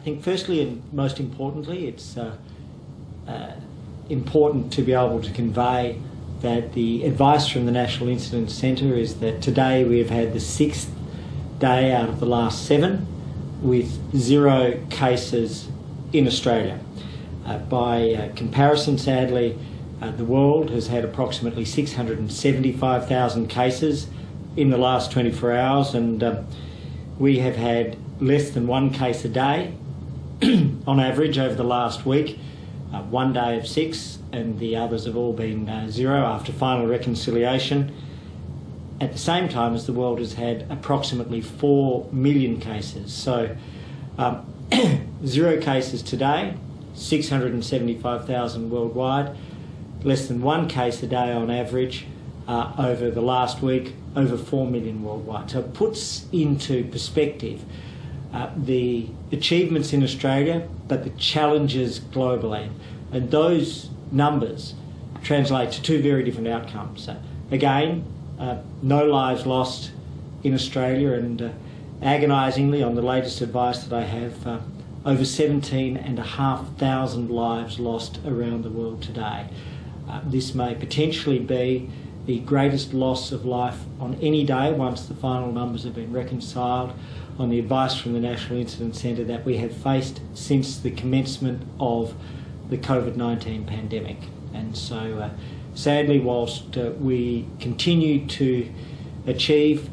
think firstly and most importantly, it's important to be able to convey that the advice from the National Incident Centre is that today we have had the 6th day out of the last 7 with 0 cases in Australia. By comparison, sadly, the world has had approximately 675,000 cases in the last 24 hours, and we have had less than 1 case a day on average over the last week. 1 day of 6, and the others have all been 0 after final reconciliation, at the same time as the world has had approximately 4 million cases. So 0 cases today, 675,000 worldwide, less than 1 case a day on average over the last week, over 4 million worldwide. So it puts into perspective the achievements in Australia, but the challenges globally. And those numbers translate to 2 very different outcomes. Again, no lives lost in Australia, and agonisingly, on the latest advice that I have, over 17,500 lives lost around the world today. This may potentially be the greatest loss of life on any day once the final numbers have been reconciled, on the advice from the National Incident Centre, that we have faced since the commencement of the COVID-19 pandemic. And so sadly, whilst we continue to achieve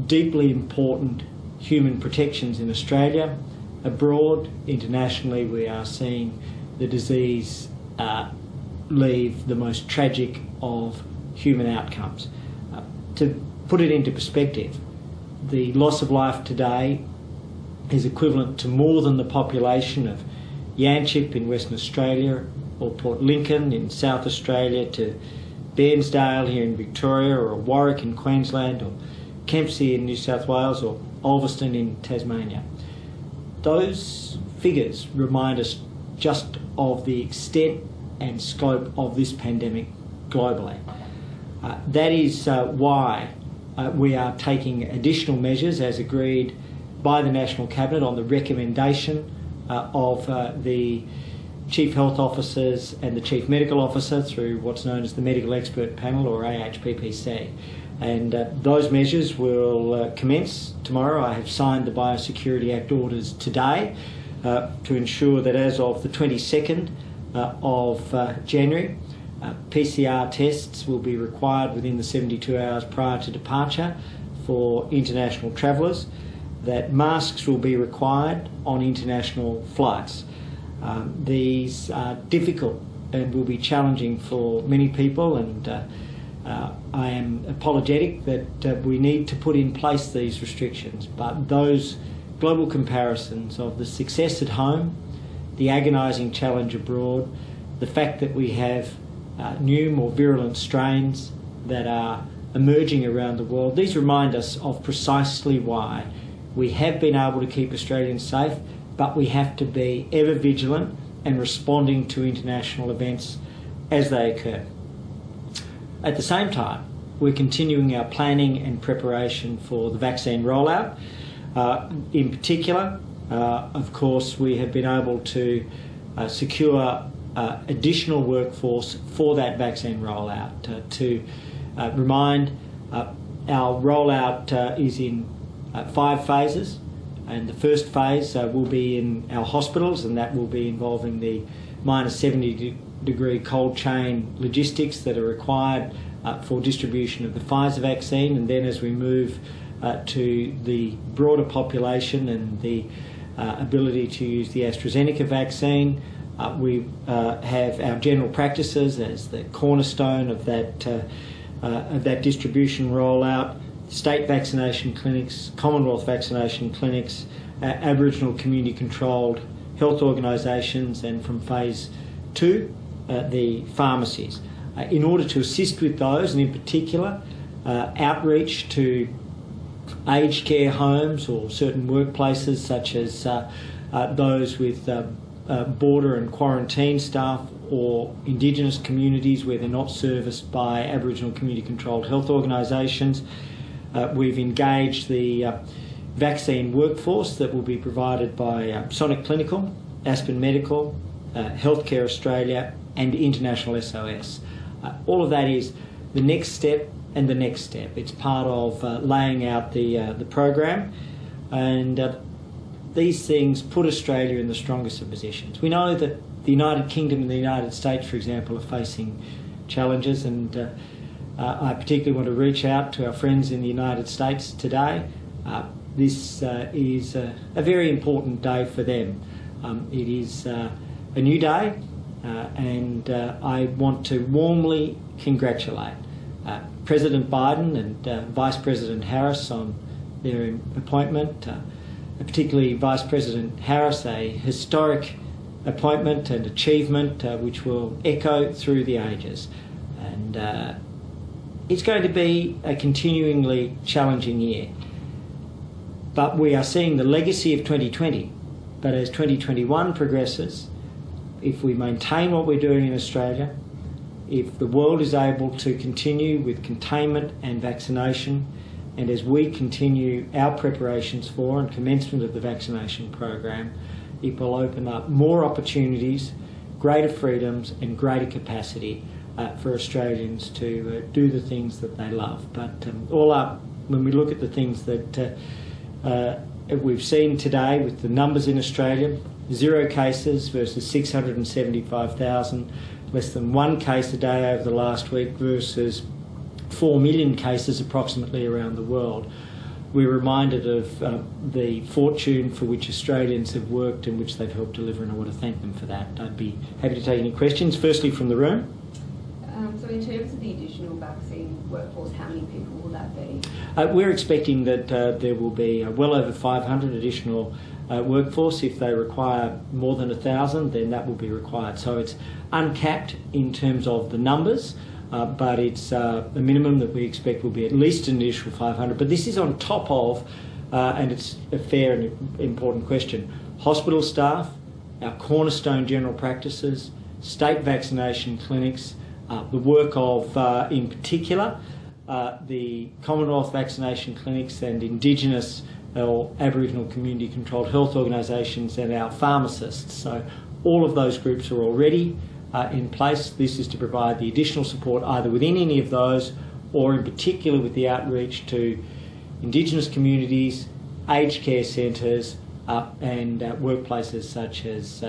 deeply important human protections in Australia, abroad, internationally, we are seeing the disease leave the most tragic of human outcomes. To put it into perspective, the loss of life today is equivalent to more than the population of Yanchep in Western Australia, or Port Lincoln in South Australia, to Bairnsdale here in Victoria, or Warwick in Queensland, or Kempsey in New South Wales, or Ulverston in Tasmania. Those figures remind us just of the extent and scope of this pandemic globally. That is why we are taking additional measures as agreed by the National Cabinet on the recommendation of the Chief Health Officers and the Chief Medical Officer through what's known as the Medical Expert Panel, or AHPPC. And those measures will commence tomorrow. I have signed the Biosecurity Act orders today to ensure that as of the 22nd of January, PCR tests will be required within the 72 hours prior to departure for international travellers, that masks will be required on international flights. These are difficult and will be challenging for many people, and I am apologetic that we need to put in place these restrictions, but those global comparisons of the success at home, the agonising challenge abroad, the fact that we have new, more virulent strains that are emerging around the world, these remind us of precisely why we have been able to keep Australians safe, but we have to be ever vigilant and responding to international events as they occur. At the same time, we're continuing our planning and preparation for the vaccine rollout. In particular, of course, we have been able to secure additional workforce for that vaccine rollout. To remind, our rollout is in 5 phases, and the first phase will be in our hospitals, and that will be involving the minus 70-degree cold chain logistics that are required for distribution of the Pfizer vaccine. And then as we move to the broader population and the ability to use the AstraZeneca vaccine, we have our general practices as the cornerstone of that distribution rollout. State vaccination clinics, Commonwealth vaccination clinics, Aboriginal community-controlled health organisations, and from phase 2, the pharmacies. In order to assist with those, and in particular outreach to aged care homes or certain workplaces such as those with border and quarantine staff, or Indigenous communities where they're not serviced by Aboriginal community-controlled health organisations. We've engaged the vaccine workforce that will be provided by Sonic Clinical, Aspen Medical, Healthcare Australia and International SOS. All of that is the next step and the next step. It's part of laying out the program, and these things put Australia in the strongest of positions. We know that the United Kingdom and the United States, for example, are facing challenges, and I particularly want to reach out to our friends in the United States today. This is a very important day for them. It is a new day, and I want to warmly congratulate President Biden and Vice President Harris on their appointment, particularly Vice President Harris, a historic appointment and achievement which will echo through the ages. And it's going to be a continuingly challenging year. But we are seeing the legacy of 2020. But as 2021 progresses, if we maintain what we're doing in Australia, if the world is able to continue with containment and vaccination, and as we continue our preparations for and commencement of the vaccination program, it will open up more opportunities, greater freedoms and greater capacity for Australians to do the things that they love. But all up, when we look at the things that we've seen today with the numbers in Australia, 0 cases versus 675,000, less than 1 case a day over the last week versus 4 million cases approximately around the world. We're reminded of the fortune for which Australians have worked and which they've helped deliver, and I want to thank them for that. I'd be happy to take any questions, firstly from the room. So in terms of the additional vaccine workforce, how many people will that be? We're expecting that there will be well over 500 additional workforce. If they require more than 1,000, then that will be required. So it's uncapped in terms of the numbers, but it's a minimum that we expect will be at least an initial 500. But this is on top of, and it's a fair and important question, hospital staff, our cornerstone general practices, state vaccination clinics, the work of, in particular, the Commonwealth vaccination clinics and Indigenous or Aboriginal community controlled health organisations and our pharmacists. So all of those groups are already in place. This is to provide the additional support either within any of those or in particular with the outreach to Indigenous communities, aged care centres and workplaces such as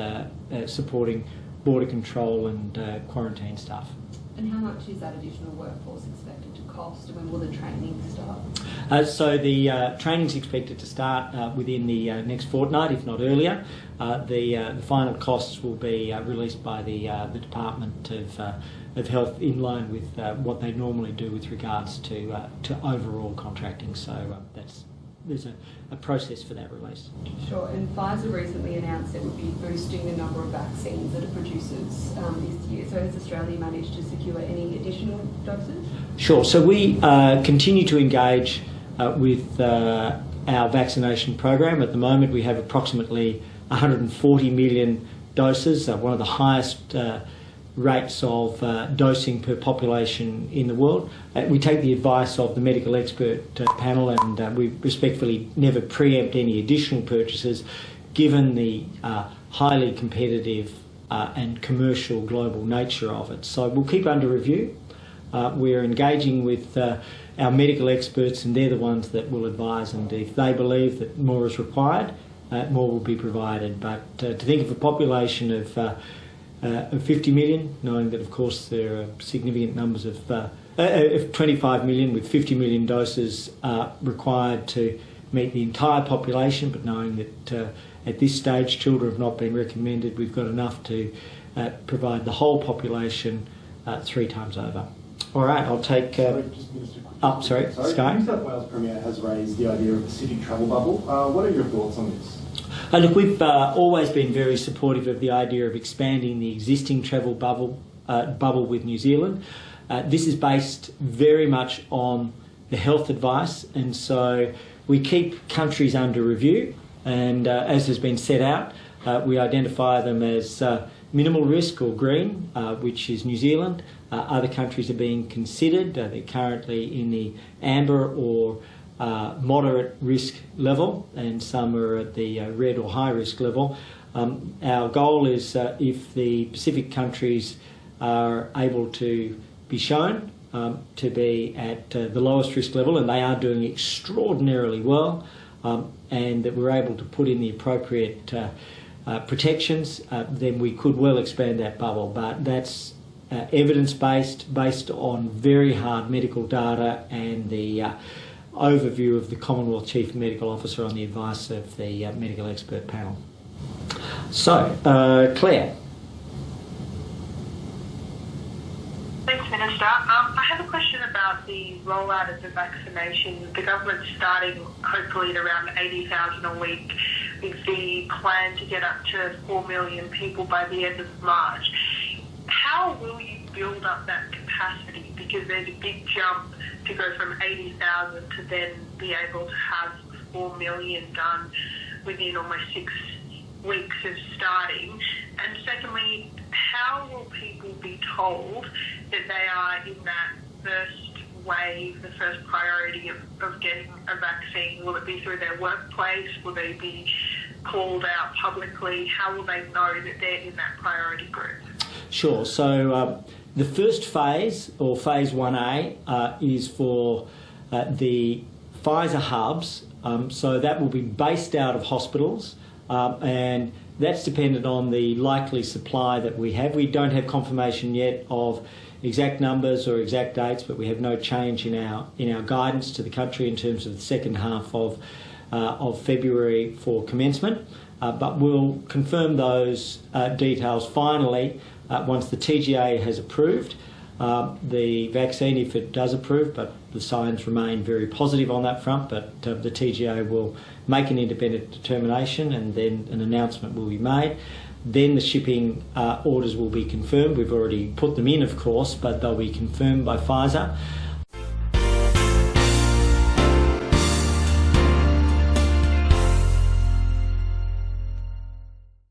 supporting border control and quarantine staff. And how much is that additional workforce expected to cost? When will the training start? So the training's expected to start within the next fortnight, if not earlier. The final costs will be released by the Department of Health in line with what they normally do with regards to overall contracting. So there's a process for that release. Sure, and Pfizer recently announced it would be boosting the number of vaccines that it produces this year. So has Australia managed to secure any additional doses? Sure, so we continue to engage with our vaccination program. At the moment we have approximately 140 million doses, one of the highest rates of dosing per population in the world. We take the advice of the medical expert panel, and we respectfully never preempt any additional purchases given the highly competitive and commercial global nature of it. So we'll keep under review. We're engaging with our medical experts, and they're the ones that will advise, and if they believe that more is required, more will be provided. But to think of a population of 50 million, knowing that of course there are significant numbers of 25 million with 50 million doses required to meet the entire population, but knowing that at this stage children have not been recommended, we've got enough to provide the whole population 3 times over. All right, I'll take... sorry, Sky. New South Wales Premier has raised the idea of a city travel bubble. What are your thoughts on this? Look, we've always been very supportive of the idea of expanding the existing travel bubble with New Zealand. This is based very much on the health advice, and so we keep countries under review, and as has been set out, we identify them as minimal risk or green, which is New Zealand. Other countries are being considered. They're currently in the amber or moderate risk level, and some are at the red or high risk level. Our goal is if the Pacific countries are able to be shown to be at the lowest risk level, and they are doing extraordinarily well, and that we're able to put in the appropriate protections, then we could well expand that bubble. But that's evidence-based, based on very hard medical data and the overview of the Commonwealth Chief Medical Officer on the advice of the medical expert panel. So, Claire. Thanks, Minister. I have a question about the rollout of the vaccination. The government's starting hopefully at around 80,000 a week, with the plan to get up to 4 million people by the end of March. How will you build up that capacity? Because there's a big jump to go from 80,000 to then be able to have 4 million done within almost 6 weeks of starting. And secondly, how will people be told that they are in that first wave, the first priority of getting a vaccine? Will it be through their workplace? Will they be called out publicly? How will they know that they're in that priority group? Sure. So the first phase, or phase 1A, is for the Pfizer hubs. So that will be based out of hospitals, and that's dependent on the likely supply that we have. We don't have confirmation yet of exact numbers or exact dates, but we have no change in our guidance to the country in terms of the second half of February for commencement. But we'll confirm those details finally once the TGA has approved the vaccine, if it does approve, but the signs remain very positive on that front. But the TGA will make an independent determination, and then an announcement will be made. Then the shipping orders will be confirmed. We've already put them in, of course, but they'll be confirmed by Pfizer.